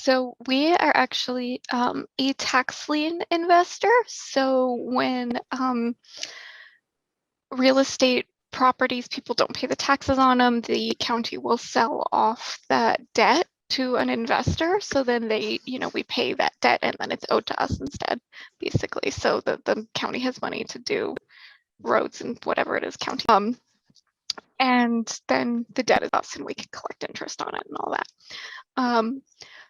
So we are actually a tax lien investor. So when real estate properties, people don't pay the taxes on them, the county will sell off that debt to an investor. So then we pay that debt and then it's owed to us instead, basically. So the county has money to do roads and whatever it is county. And then the debt is us and we can collect interest on it and all that.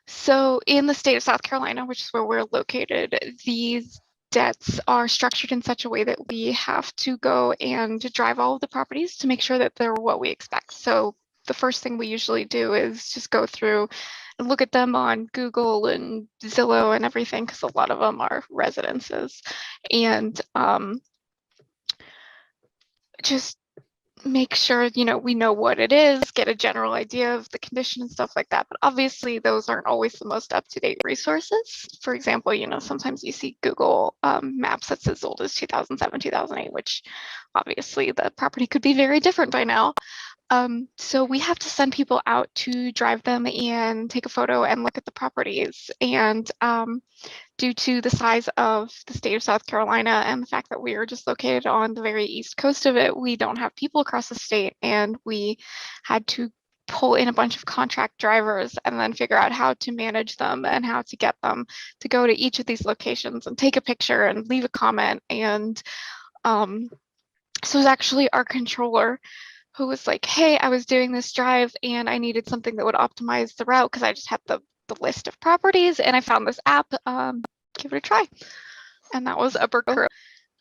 So in the state of South Carolina, which is where we're located, these debts are structured in such a way that we have to go and drive all of the properties to make sure that they're what we expect. So the first thing we usually do is just go through and look at them on Google and Zillow and everything, because a lot of them are residences. And just make sure, we know what it is, get a general idea of the condition and stuff like that. But obviously those aren't always the most up-to-date resources. For example, sometimes you see Google maps that's as old as 2007, 2008, which obviously the property could be very different by now. So we have to send people out to drive them and take a photo and look at the properties. And due to the size of the state of South Carolina and the fact that we are just located on the very east coast of it, we don't have people across the state, and we had to pull in a bunch of contract drivers and then figure out how to manage them and how to get them to go to each of these locations and take a picture and leave a comment. And so it was actually our controller who was like, hey, I was doing this drive and I needed something that would optimize the route because I just had the list of properties and I found this app, give it a try. And that was Upper Crow.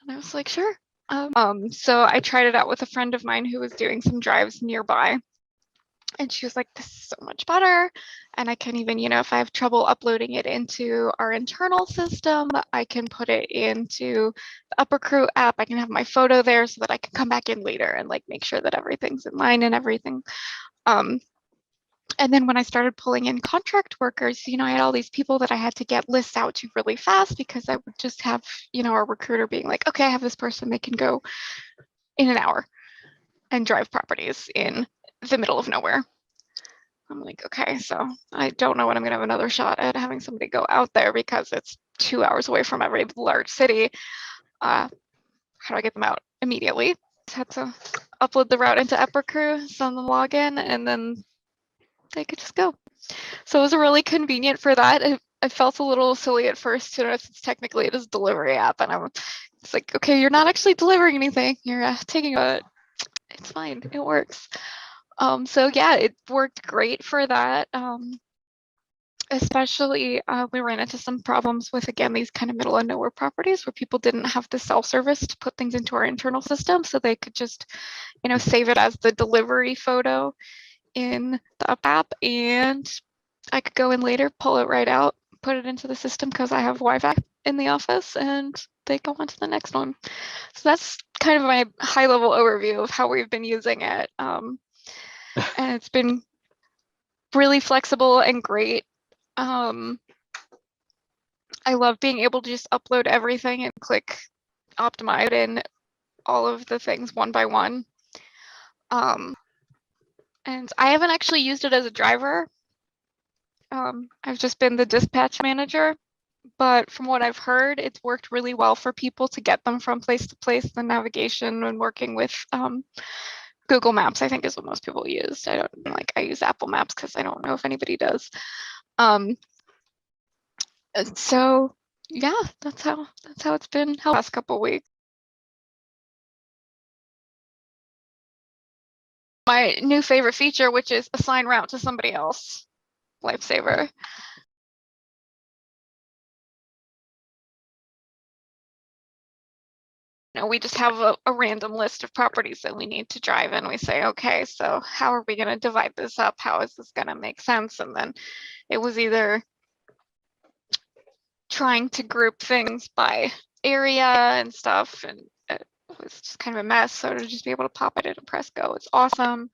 And I was like, sure. So I tried it out with a friend of mine who was doing some drives nearby. And she was like, this is so much better. And I can even, if I have trouble uploading it into our internal system, I can put it into the Upper Crew app. I can have my photo there so that I can come back in later and make sure that everything's in line and everything. And then when I started pulling in contract workers, I had all these people that I had to get lists out to really fast, because I would just have, our recruiter being like, okay, I have this person, they can go in an hour and drive properties in the middle of nowhere. I'm like, okay, so I don't know when I'm gonna have another shot at having somebody go out there, because it's 2 hours away from every large city. How do I get them out immediately? Just had to upload the route into Upper Crew, send them login, and then they could just go. So it was really convenient for that. I felt a little silly at first, since technically it is a delivery app, and it's like, okay, you're not actually delivering anything. You're taking it's fine, it works. So yeah, it worked great for that. Especially we ran into some problems with, again, these kind of middle of nowhere properties where people didn't have the self-service to put things into our internal system, so they could just, save it as the delivery photo in the app, and I could go in later, pull it right out, put it into the system because I have Wi-Fi in the office, and they go on to the next one. So that's kind of my high-level overview of how we've been using it. And it's been really flexible and great. I love being able to just upload everything and click optimize in all of the things one by one. And I haven't actually used it as a driver. I've just been the dispatch manager, but from what I've heard, it's worked really well for people to get them from place to place. The navigation and working with Google Maps, I think, is what most people use. I use Apple Maps because I don't know if anybody does. So yeah, that's how it's been the last couple of weeks. My new favorite feature, which is assign route to somebody else. Lifesaver. We just have a random list of properties that we need to drive, and we say, okay, so how are we going to divide this up? How is this going to make sense? And then it was either trying to group things by area and stuff, and it was just kind of a mess. So to just be able to pop it in and press go, it's awesome.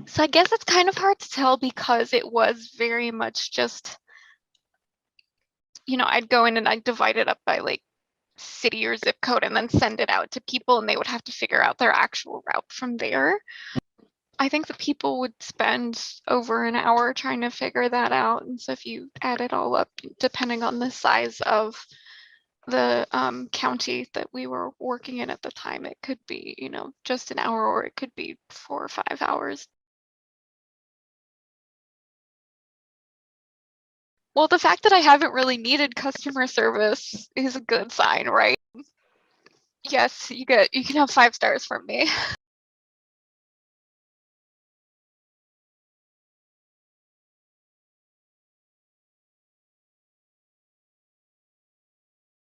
So I guess it's kind of hard to tell, because it was very much just, I'd go in and I'd divide it up by city or zip code and then send it out to people, and they would have to figure out their actual route from there. I think the people would spend over an hour trying to figure that out. And so if you add it all up, depending on the size of the county that we were working in at the time, it could be, you know, just an hour, or it could be 4 or 5 hours. Well, the fact that I haven't really needed customer service is a good sign, right? Yes, you can have 5 stars from me.